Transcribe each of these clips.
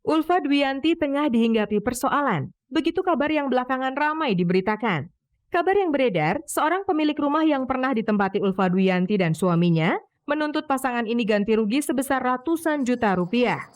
Ulfa Dwiyanti tengah dihinggapi persoalan. Begitu kabar yang belakangan ramai diberitakan. Kabar yang beredar, seorang pemilik rumah yang pernah ditempati Ulfa Dwiyanti dan suaminya menuntut pasangan ini ganti rugi sebesar ratusan juta rupiah.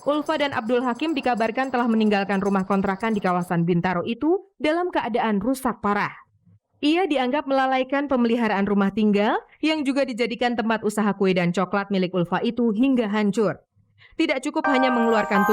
Ulfa dan Abdul Hakim dikabarkan telah meninggalkan rumah kontrakan di kawasan Bintaro itu dalam keadaan rusak parah. Ia dianggap melalaikan pemeliharaan rumah tinggal yang juga dijadikan tempat usaha kue dan coklat milik Ulfa itu hingga hancur. Tidak cukup hanya mengeluarkan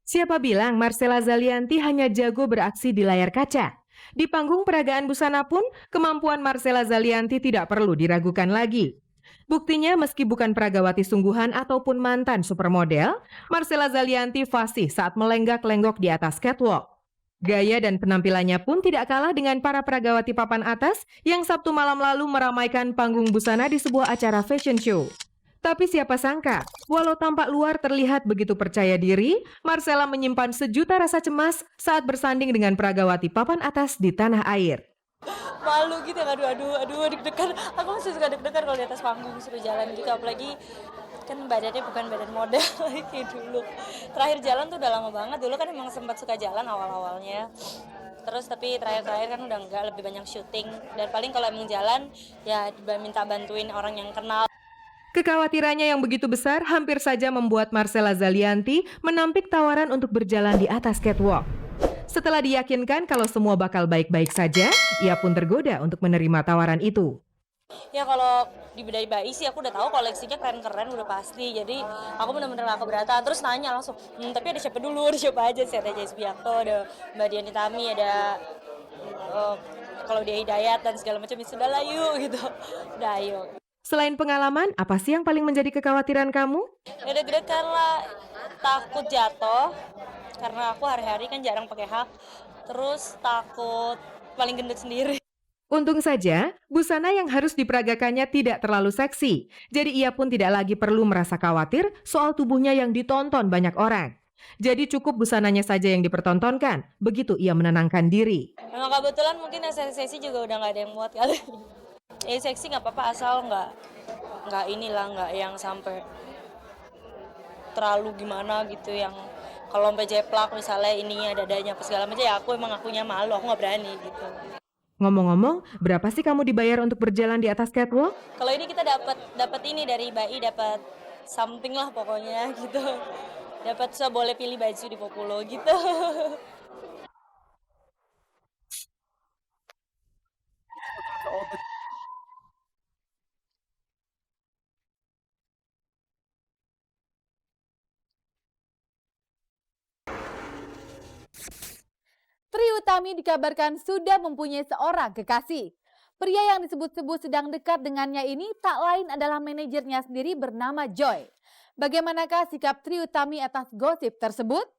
Siapa bilang Marcella Zalianty hanya jago beraksi di layar kaca? Di panggung peragaan busana pun, kemampuan Marcella Zalianty tidak perlu diragukan lagi. Buktinya meski bukan peragawati sungguhan ataupun mantan supermodel, Marcella Zalianty fasih saat melenggak-lenggok di atas catwalk. Gaya dan penampilannya pun tidak kalah dengan para peragawati papan atas yang Sabtu malam lalu meramaikan panggung busana di sebuah acara fashion show. Tapi siapa sangka, walau tampak luar terlihat begitu percaya diri, Marcella menyimpan sejuta rasa cemas saat bersanding dengan peragawati papan atas di tanah air. Malu gitu, aduh deg-degan. Aku masih suka deg-degan kalau di atas panggung suruh jalan gitu, apalagi kan badannya bukan badan model kayak dulu. Terakhir jalan tuh udah lama banget, dulu kan emang sempat suka jalan awal-awalnya. Terus tapi terakhir-terakhir kan udah enggak, lebih banyak syuting. Dan paling kalau emang jalan ya minta bantuin orang yang kenal. Kekhawatirannya yang begitu besar hampir saja membuat Marcella Zalianty menampik tawaran untuk berjalan di atas catwalk. Setelah diyakinkan kalau semua bakal baik-baik saja, ia pun tergoda untuk menerima tawaran itu. Ya kalau di Bedai Bayi sih aku udah tahu koleksinya keren-keren udah pasti. Jadi aku bener-bener gak keberatan. Terus nanya langsung, tapi ada siapa dulu, ada siapa aja sih. Ada Jais Biakto, ada Mbak Diani Tami, ada kalau dia Hidayat dan segala macam. Ya sudah lah yuk gitu. Udah ayo. Selain pengalaman, apa sih yang paling menjadi kekhawatiran kamu? Ya deg-degan lah, takut jatuh. Karena aku hari-hari kan jarang pakai hak. Terus takut paling gendut sendiri. Untung saja, busana yang harus diperagakannya tidak terlalu seksi. Jadi ia pun tidak lagi perlu merasa khawatir soal tubuhnya yang ditonton banyak orang. Jadi cukup busananya saja yang dipertontonkan, begitu ia menenangkan diri. Memang kebetulan mungkin sesi juga udah gak ada yang muat kali. Seksi nggak apa-apa asal nggak inilah, nggak yang sampai terlalu gimana gitu, yang kalau sampai jeplak misalnya ininya dadanya apa segala macam, ya aku emang akunya malu, aku nggak berani gitu. Ngomong-ngomong, berapa sih kamu dibayar untuk berjalan di atas catwalk? Kalau ini kita dapat ini dari BAI, dapat something lah pokoknya gitu. Dapat boleh pilih baju di Populo gitu. Trie Utami dikabarkan sudah mempunyai seorang kekasih. Pria yang disebut-sebut sedang dekat dengannya ini tak lain adalah manajernya sendiri bernama Joy. Bagaimanakah sikap Trie Utami atas gosip tersebut?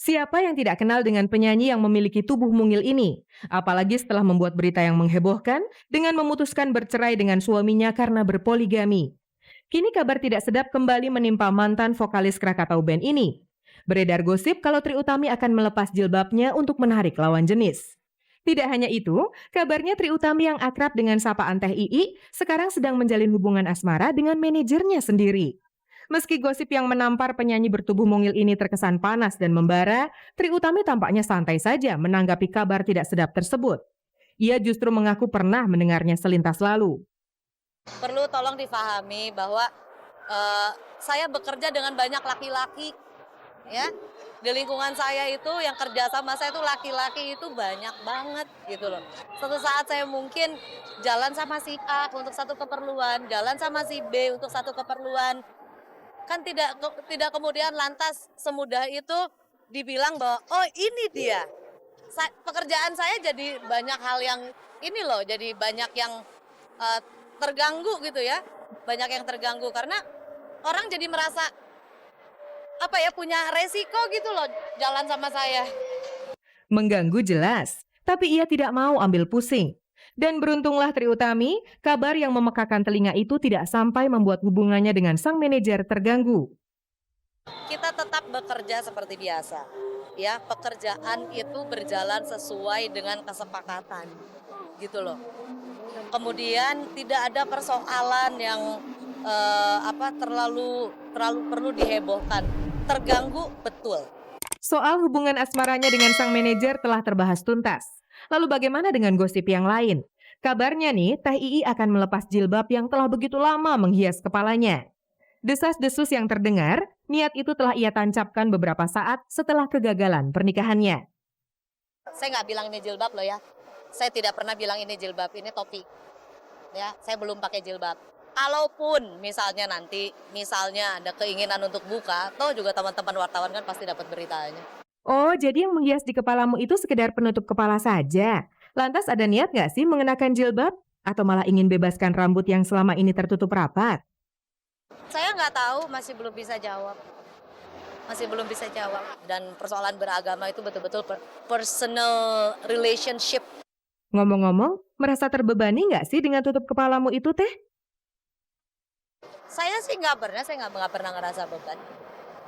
Siapa yang tidak kenal dengan penyanyi yang memiliki tubuh mungil ini? Apalagi setelah membuat berita yang menghebohkan dengan memutuskan bercerai dengan suaminya karena berpoligami. Kini kabar tidak sedap kembali menimpa mantan vokalis Krakatau Band ini. Beredar gosip kalau Trie Utami akan melepas jilbabnya untuk menarik lawan jenis. Tidak hanya itu, kabarnya Trie Utami yang akrab dengan sapaan Teh Ii sekarang sedang menjalin hubungan asmara dengan manajernya sendiri. Meski gosip yang menampar penyanyi bertubuh mungil ini terkesan panas dan membara, Trie Utami tampaknya santai saja menanggapi kabar tidak sedap tersebut. Ia justru mengaku pernah mendengarnya selintas lalu. Perlu tolong difahami bahwa saya bekerja dengan banyak laki-laki, ya. Di lingkungan saya itu yang kerja sama saya itu laki-laki itu banyak banget gitu loh. Suatu saat saya mungkin jalan sama si A untuk satu keperluan, jalan sama si B untuk satu keperluan. Kan tidak kemudian lantas semudah itu dibilang bahwa oh ini dia. Pekerjaan saya jadi banyak hal yang ini loh, jadi banyak yang terganggu gitu ya. Banyak yang terganggu karena orang jadi merasa punya resiko gitu loh jalan sama saya. Mengganggu jelas, Tapi ia tidak mau ambil pusing. Dan beruntunglah Trie Utami, kabar yang memekakan telinga itu tidak sampai membuat hubungannya dengan sang manajer terganggu. Kita tetap bekerja seperti biasa. Ya, pekerjaan itu berjalan sesuai dengan kesepakatan. Gitu loh. Kemudian tidak ada persoalan yang terlalu perlu dihebohkan. Terganggu betul. Soal hubungan asmaranya dengan sang manajer telah terbahas tuntas. Lalu bagaimana dengan gosip yang lain? Kabarnya nih, Teh Ii akan melepas jilbab yang telah begitu lama menghias kepalanya. Desas-desus yang terdengar, niat itu telah ia tancapkan beberapa saat setelah kegagalan pernikahannya. Saya nggak bilang ini jilbab loh ya. Saya tidak pernah bilang ini jilbab, ini topi. Ya, saya belum pakai jilbab. Kalaupun misalnya nanti, ada keinginan untuk buka, toh juga teman-teman wartawan kan pasti dapat beritanya. Oh, jadi yang menghias di kepalamu itu sekedar penutup kepala saja. Lantas ada niat nggak sih mengenakan jilbab? Atau malah ingin bebaskan rambut yang selama ini tertutup rapat? Saya nggak tahu, masih belum bisa jawab. Dan persoalan beragama itu betul-betul personal relationship. Ngomong-ngomong, merasa terbebani nggak sih dengan tutup kepalamu itu, Teh? Saya sih nggak pernah ngerasa beban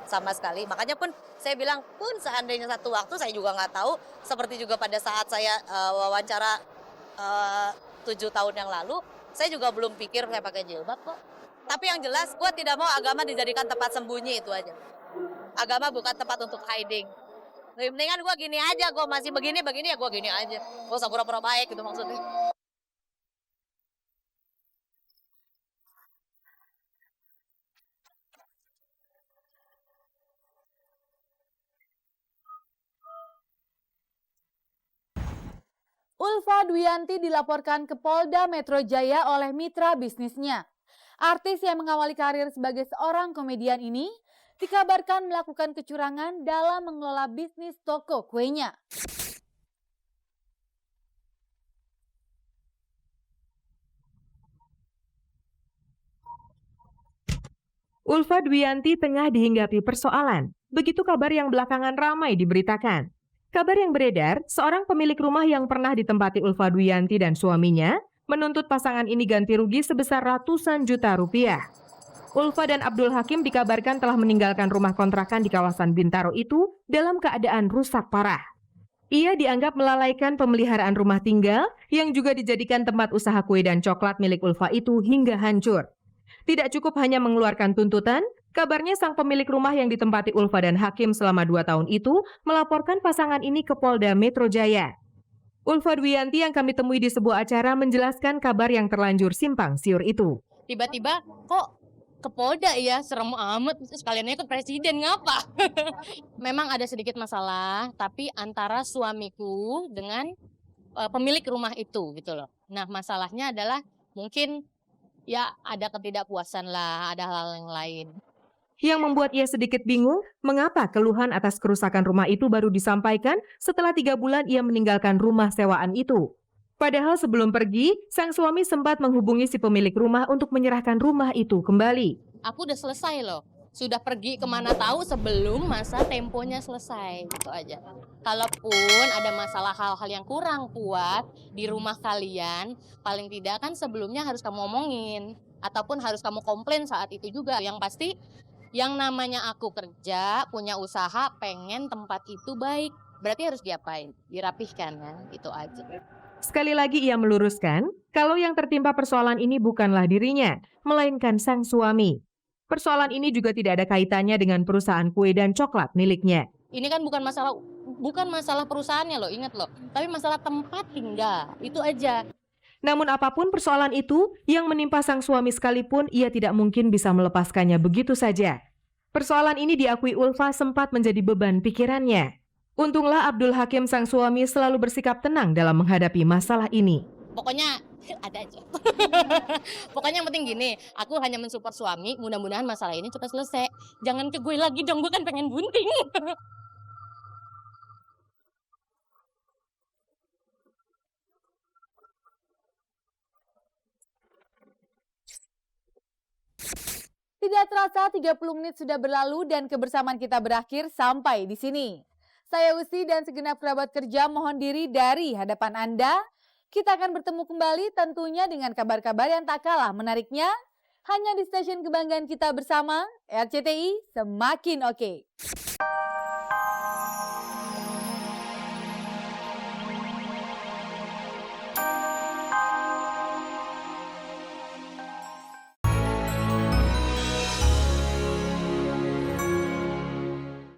sama sekali. Makanya pun saya bilang pun seandainya satu waktu saya juga nggak tahu. Seperti juga pada saat saya wawancara 7 tahun yang lalu, saya juga belum pikir saya pakai jilbab kok. Tapi yang jelas, gue tidak mau agama dijadikan tempat sembunyi, itu aja. Agama bukan tempat untuk hiding. Mendingan gue gini aja, gue masih begini ya gue gini aja. Gue usah pura-pura baik gitu maksudnya. Ulfa Dwiyanti dilaporkan ke Polda Metro Jaya oleh mitra bisnisnya. Artis yang mengawali karir sebagai seorang komedian ini dikabarkan melakukan kecurangan dalam mengelola bisnis toko kuenya. Ulfa Dwiyanti tengah dihinggapi persoalan. Begitu kabar yang belakangan ramai diberitakan. Kabar yang beredar, seorang pemilik rumah yang pernah ditempati Ulfa Dwiyanti dan suaminya menuntut pasangan ini ganti rugi sebesar ratusan juta rupiah. Ulfa dan Abdul Hakim dikabarkan telah meninggalkan rumah kontrakan di kawasan Bintaro itu dalam keadaan rusak parah. Ia dianggap melalaikan pemeliharaan rumah tinggal yang juga dijadikan tempat usaha kue dan coklat milik Ulfa itu hingga hancur. Tidak cukup hanya mengeluarkan tuntutan, kabarnya sang pemilik rumah yang ditempati Ulfa dan Hakim selama 2 tahun itu melaporkan pasangan ini ke Polda Metro Jaya. Ulfa Dwiyanti yang kami temui di sebuah acara menjelaskan kabar yang terlanjur simpang siur itu. Tiba-tiba kok ke Polda ya, serem amat, sekalian ikut presiden, ngapa? Memang ada sedikit masalah, tapi antara suamiku dengan pemilik rumah itu gitu loh. Nah masalahnya adalah mungkin ya ada ketidakpuasan lah, ada hal yang lain. Yang membuat ia sedikit bingung, mengapa keluhan atas kerusakan rumah itu baru disampaikan setelah 3 bulan ia meninggalkan rumah sewaan itu. Padahal sebelum pergi, sang suami sempat menghubungi si pemilik rumah untuk menyerahkan rumah itu kembali. Aku udah selesai loh, sudah pergi kemana tahu sebelum masa temponya selesai, gitu aja. Kalaupun ada masalah hal-hal yang kurang kuat di rumah kalian, paling tidak kan sebelumnya harus kamu omongin, ataupun harus kamu komplain saat itu juga. Yang pasti, yang namanya aku kerja, punya usaha, pengen tempat itu baik, berarti harus diapain? Dirapihkan ya, itu aja. Sekali lagi ia meluruskan, kalau yang tertimpa persoalan ini bukanlah dirinya, melainkan sang suami. Persoalan ini juga tidak ada kaitannya dengan perusahaan kue dan coklat miliknya. Ini kan bukan masalah perusahaannya loh, ingat loh, tapi masalah tempat tinggal, itu aja. Namun apapun persoalan itu, yang menimpa sang suami sekalipun, ia tidak mungkin bisa melepaskannya begitu saja. Persoalan ini diakui Ulfa sempat menjadi beban pikirannya. Untunglah Abdul Hakim sang suami selalu bersikap tenang dalam menghadapi masalah ini. Pokoknya ada aja. Pokoknya yang penting gini, aku hanya mensupport suami, mudah-mudahan masalah ini cepat selesai. Jangan ke gue lagi dong, gue kan pengen bunting. Tidak terasa 30 menit sudah berlalu dan kebersamaan kita berakhir sampai di sini. Saya Usi dan segenap kerabat kerja mohon diri dari hadapan Anda. Kita akan bertemu kembali tentunya dengan kabar-kabar yang tak kalah menariknya. Hanya di stasiun kebanggaan kita bersama, RCTI Semakin Oke.